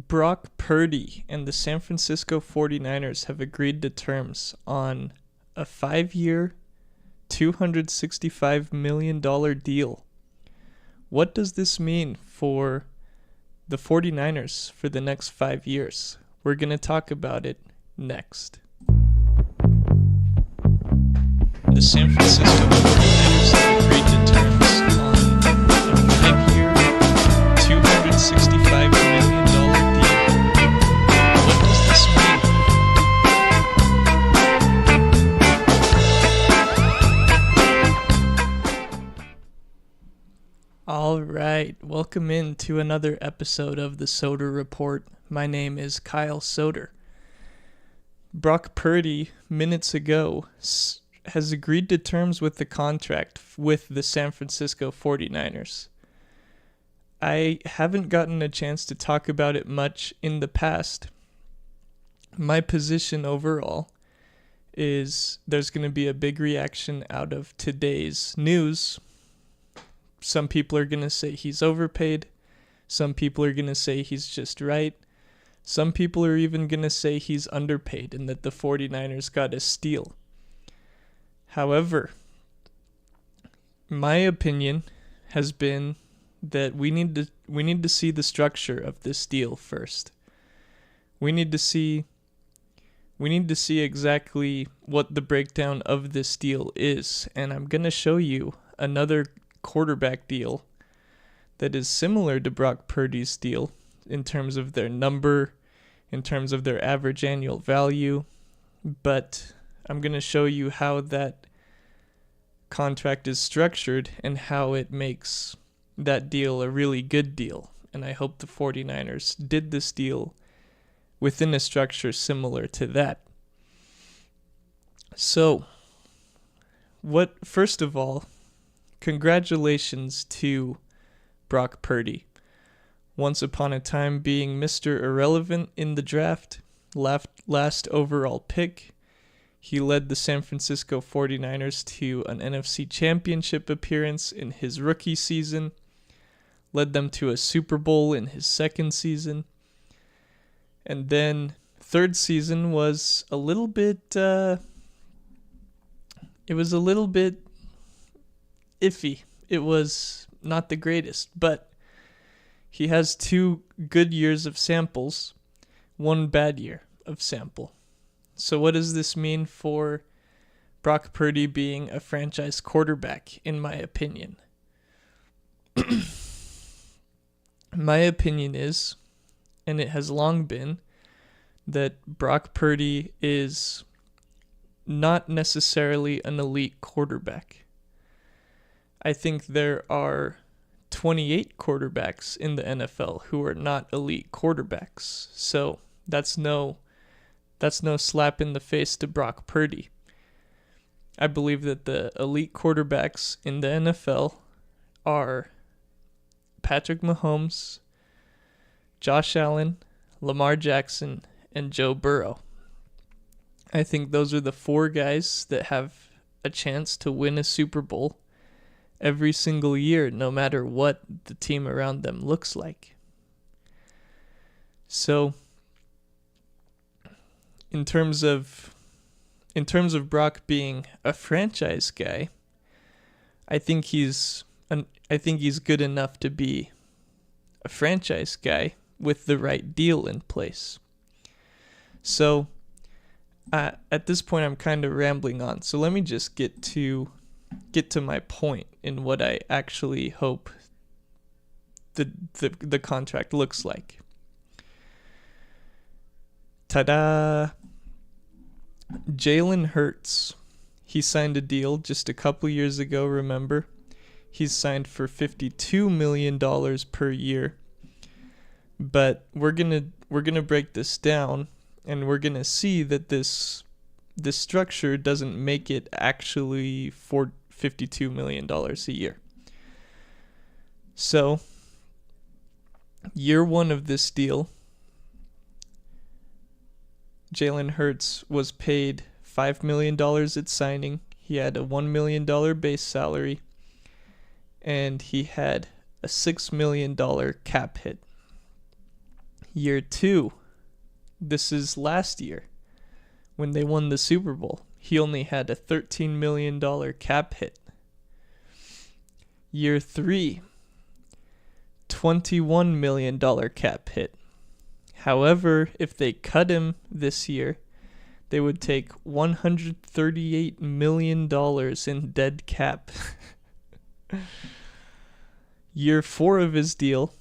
Brock Purdy and the San Francisco 49ers have agreed to terms on a 5-year, $265 million deal. What does this mean for the 49ers for the next 5 years? We're going to talk about it next. The San Francisco 49ers have agreed to terms on a 5-year, $265 million deal. What does this mean? All right, welcome in to another episode of the Soder Report. My name is Kyle Soder. Brock Purdy, minutes ago, has agreed to terms with the contract with the San Francisco 49ers. I haven't gotten a chance to talk about it much in the past. My position overall is there's going to be a big reaction out of today's news. Some people are going to say he's overpaid. Some people are going to say he's just right. Some people are even going to say he's underpaid and that the 49ers got a steal. However, my opinion has been that we need to see the structure of this deal first. We need to see exactly what the breakdown of this deal is, and I'm going to show you another quarterback deal that is similar to Brock Purdy's deal in terms of their number, in terms of their average annual value, but I'm going to show you how that contract is structured and how it makes that deal a really good deal. And I hope the 49ers did this deal within a structure similar to that. So, first of all, congratulations to Brock Purdy. Once upon a time being Mr. Irrelevant in the draft, last overall pick, he led the San Francisco 49ers to an NFC Championship appearance in his rookie season, led them to a Super Bowl in his second season, and then third season was a little bit iffy. It was not the greatest, but he has 2 good years of samples, 1 bad year of sample. So what does this mean for Brock Purdy being a franchise quarterback, in my opinion? My opinion is, and it has long been, that Brock Purdy is not necessarily an elite quarterback. I think there are 28 quarterbacks in the NFL who are not elite quarterbacks. So that's no slap in the face to Brock Purdy. I believe that the elite quarterbacks in the NFL are Patrick Mahomes, Josh Allen, Lamar Jackson, and Joe Burrow. I think those are the 4 guys that have a chance to win a Super Bowl every single year, no matter what the team around them looks like. So, in terms of Brock being a franchise guy, I think he's good enough to be a franchise guy with the right deal in place. So, at this point, I'm kind of rambling on. So let me just get to my point in what I actually hope the contract looks like. Ta-da! Jalen Hurts. He signed a deal just a couple years ago, remember? He's signed for $52 million per year. But we're gonna break this down, and we're gonna see that this structure doesn't make it actually for $52 million a year. So, year 1 of this deal, Jalen Hurts was paid $5 million at signing. He had a $1 million base salary, and he had a $6 million cap hit. Year 2, this is last year when they won the Super Bowl. He only had a $13 million cap hit. Year 3, $21 million cap hit. However, if they cut him this year, they would take $138 million in dead cap. Year 4 of his deal,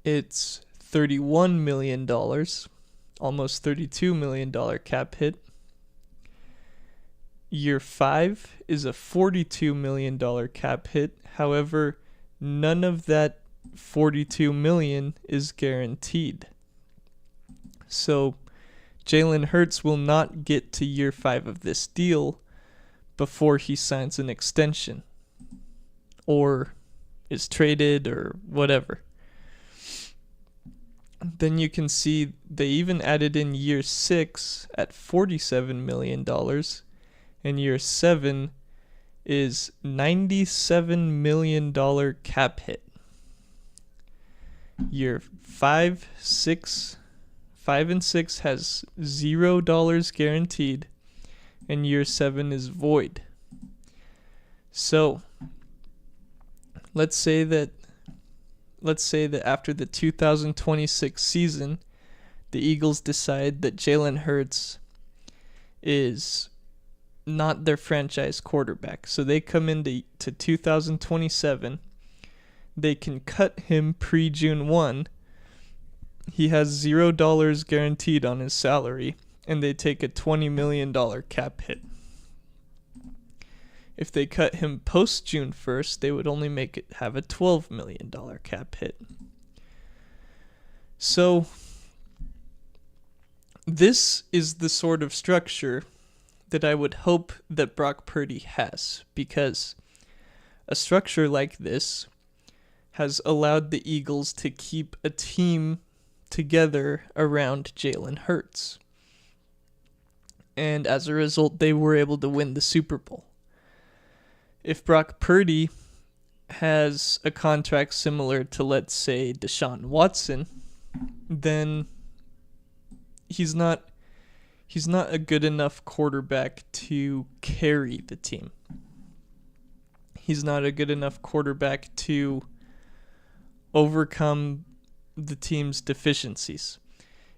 it's $31 million, almost $32 million cap hit. Year 5 is a $42 million cap hit. However, none of that $42 million is guaranteed. So Jalen Hurts will not get to year 5 of this deal before he signs an extension or is traded or whatever. Then you can see they even added in year 6 at $47 million, and year 7 is $97 million cap hit. Year 5 and 6 has $0 guaranteed, and year 7 is void. So let's say that after the 2026 season, the Eagles decide that Jalen Hurts is not their franchise quarterback. So they come into 2027. They can cut him pre-June 1. He has $0 guaranteed on his salary, and they take a $20 million cap hit. If they cut him post-June 1st, they would only have a $12 million cap hit. So this is the sort of structure that I would hope that Brock Purdy has, because a structure like this has allowed the Eagles to keep a team together around Jalen Hurts. And as a result, they were able to win the Super Bowl. If Brock Purdy has a contract similar to, let's say, Deshaun Watson, then he's not a good enough quarterback to carry the team. He's not a good enough quarterback to overcome the team's deficiencies.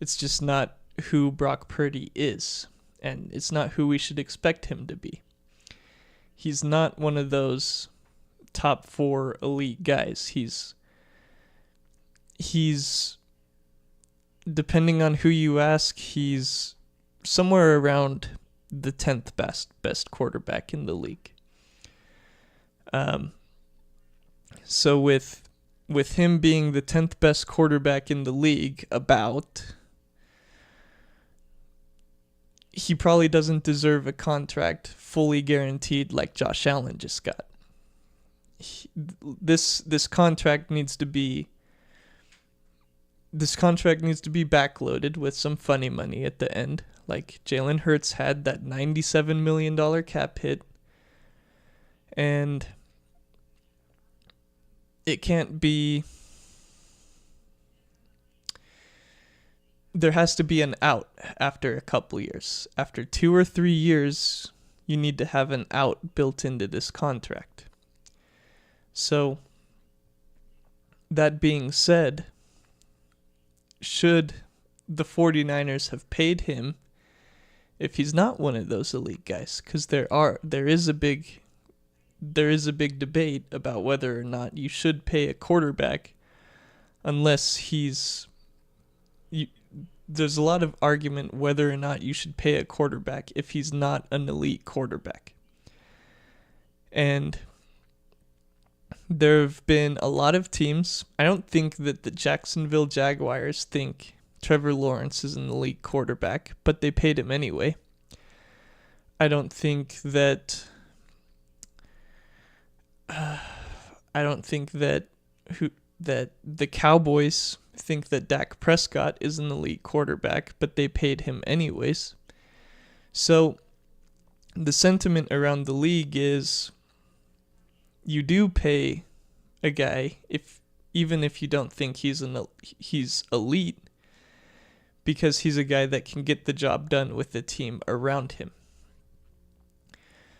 It's just not who Brock Purdy is, and it's not who we should expect him to be. He's not one of those top 4 elite guys. He's depending on who you ask, he's somewhere around the 10th best quarterback in the league. So with him being the 10th best quarterback in the league, he probably doesn't deserve a contract fully guaranteed like Josh Allen just got. This contract needs to be backloaded with some funny money at the end. Like Jalen Hurts had that $97 million cap hit, and it can't be. There has to be an out after a couple years. After 2 or 3 years, you need to have an out built into this contract. So, that being said, should the 49ers have paid him if he's not one of those elite guys? Because there is a big debate about whether or not you should pay a quarterback unless there's a lot of argument whether or not you should pay a quarterback if he's not an elite quarterback. And there have been a lot of teams. I don't think that the Jacksonville Jaguars think Trevor Lawrence is an elite quarterback, but they paid him anyway. I don't think that the Cowboys think that Dak Prescott is an elite quarterback, but they paid him anyways. So the sentiment around the league is you do pay a guy even if you don't think he's elite, because he's a guy that can get the job done with the team around him.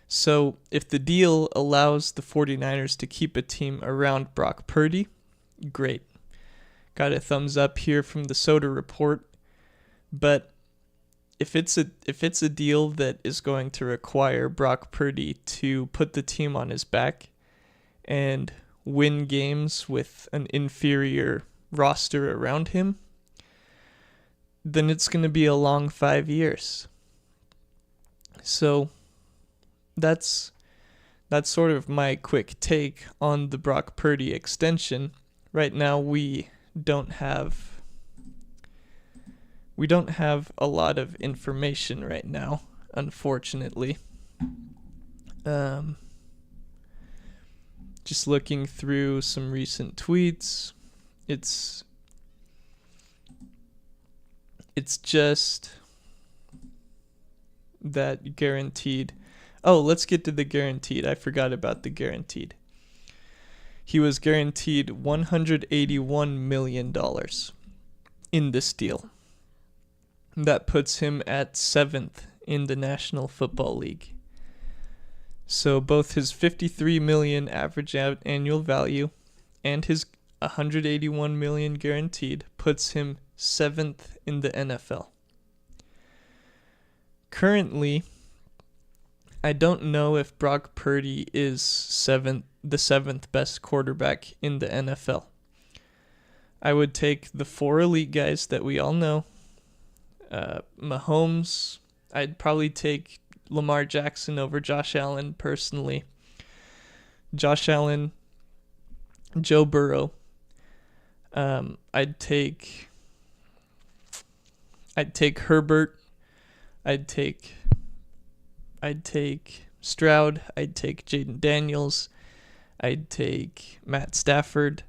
So if the deal allows the 49ers to keep a team around Brock Purdy, great. Got a thumbs up here from the Soda Report. But if it's a deal that is going to require Brock Purdy to put the team on his back and win games with an inferior roster around him, then it's going to be a long 5 years. So that's sort of my quick take on the Brock Purdy extension. Right now we don't have a lot of information right now, unfortunately. Just looking through some recent tweets, it's just that guaranteed. Oh, let's get to the guaranteed. I forgot about the guaranteed. He was guaranteed $181 million in this deal. That puts him at 7th in the National Football League. So both his $53 million average annual value and his $181 million guaranteed puts him 7th in the NFL. Currently, I don't know if Brock Purdy is the seventh best quarterback in the NFL. I would take the 4 elite guys that we all know. Mahomes, I'd probably take Lamar Jackson over Josh Allen personally. Josh Allen, Joe Burrow. I'd take Herbert. I'd take Stroud. I'd take Jaden Daniels. I'd take Matt Stafford.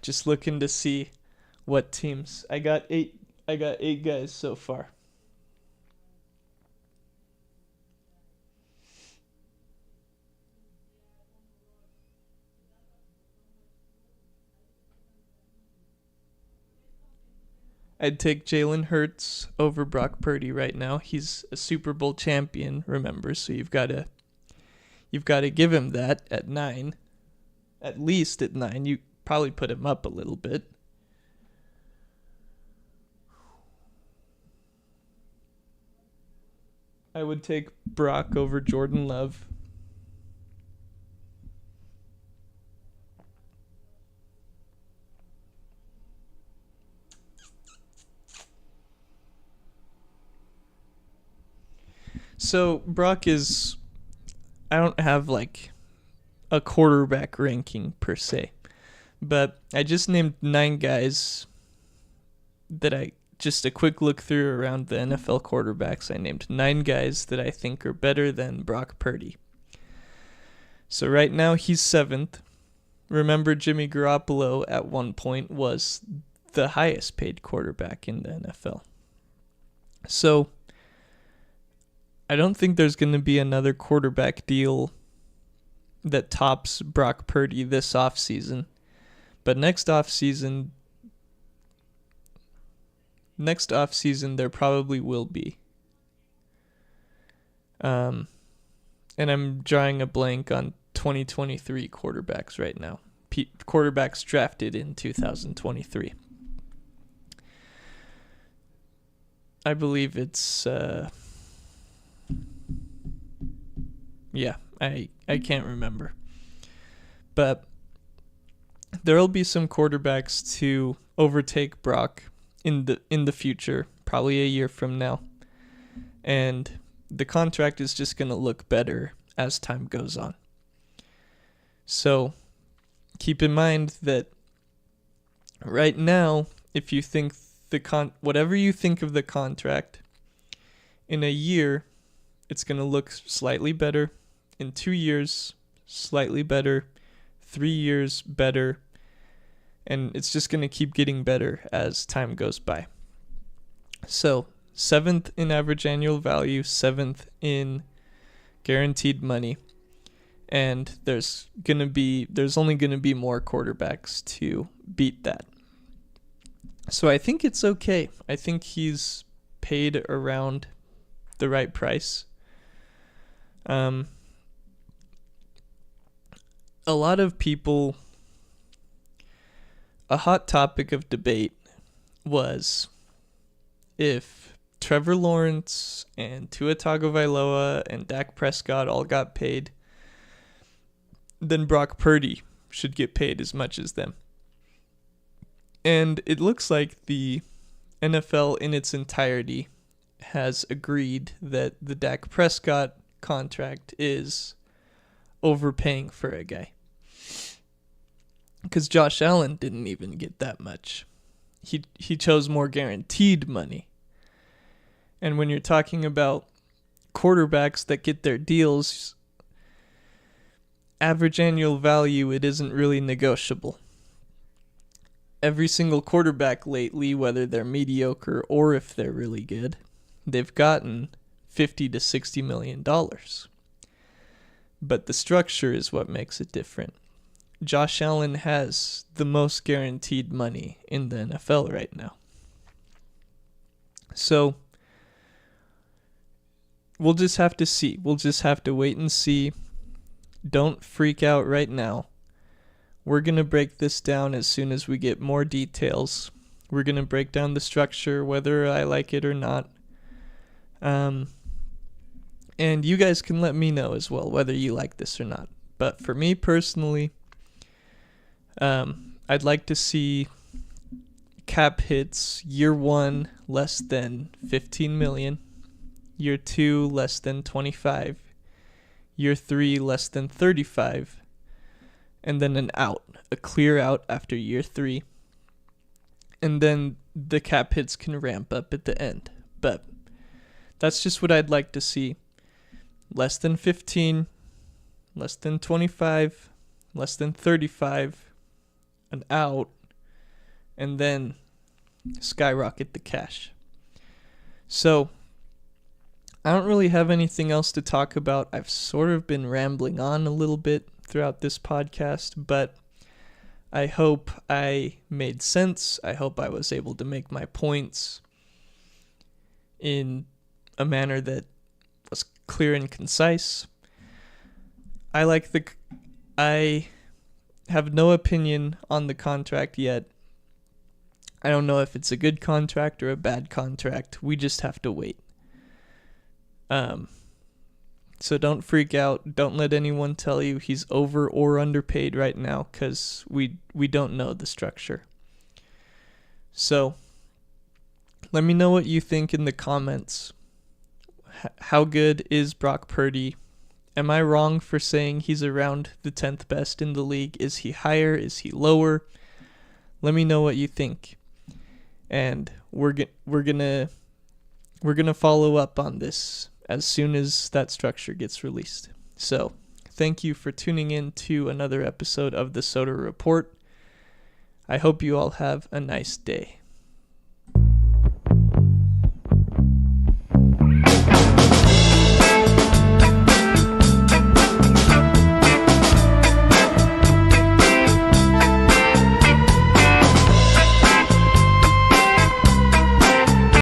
Just looking to see what teams. I got eight guys so far. I'd take Jalen Hurts over Brock Purdy right now. He's a Super Bowl champion, remember, so you've got to give him that at 9. At least at 9. You probably put him up a little bit. I would take Brock over Jordan Love. So Brock is, I don't have like a quarterback ranking per se, but I just named 9 guys that just a quick look through around the NFL quarterbacks. I named 9 guys that I think are better than Brock Purdy. So right now he's 7th. Remember, Jimmy Garoppolo at one point was the highest paid quarterback in the NFL. So I don't think there's going to be another quarterback deal that tops Brock Purdy this offseason. But next offseason there probably will be. And I'm drawing a blank on 2023 quarterbacks right now. Quarterbacks drafted in 2023. I believe it's... Yeah, I can't remember. But there'll be some quarterbacks to overtake Brock in the future, probably a year from now. And the contract is just going to look better as time goes on. So keep in mind that right now, if you think whatever you think of the contract, in a year, it's going to look slightly better. In 2 years, slightly better. 3 years, better. And it's just going to keep getting better as time goes by. So 7th in average annual value, 7th in guaranteed money. And there's only gonna be more quarterbacks to beat that. So I think it's okay. I think he's paid around the right price. A lot of people, a hot topic of debate was if Trevor Lawrence and Tua Tagovailoa and Dak Prescott all got paid, then Brock Purdy should get paid as much as them. And it looks like the NFL in its entirety has agreed that the Dak Prescott contract is overpaying for a guy. Because Josh Allen didn't even get that much. He chose more guaranteed money. And when you're talking about quarterbacks that get their deals, average annual value, it isn't really negotiable. Every single quarterback lately, whether they're mediocre or if they're really good, they've gotten $50 to $60 million. But the structure is what makes it different. Josh Allen has the most guaranteed money in the NFL right now. So we'll just have to see. We'll just have to wait and see. Don't freak out right now. We're going to break this down as soon as we get more details. We're going to break down the structure, whether I like it or not. And you guys can let me know as well whether you like this or not. But for me personally, I'd like to see cap hits year 1 less than 15 million, year 2 less than 25, year 3 less than 35, and then a clear out after year 3. And then the cap hits can ramp up at the end. But that's just what I'd like to see. Less than 15, less than 25, less than 35, an out, and then skyrocket the cash. So I don't really have anything else to talk about. I've sort of been rambling on a little bit throughout this podcast, but I hope I made sense. I hope I was able to make my points in a manner that was clear and concise. I have no opinion on the contract yet. I don't know if it's a good contract or a bad contract. We just have to wait. So don't freak out. Don't let anyone tell you he's over or underpaid right now, because we don't know the structure. So let me know what you think in the comments. How good is Brock Purdy? Am I wrong for saying he's around the 10th best in the league? Is he higher? Is he lower? Let me know what you think. And we're gonna follow up on this as soon as that structure gets released. So, thank you for tuning in to another episode of the Soda Report. I hope you all have a nice day.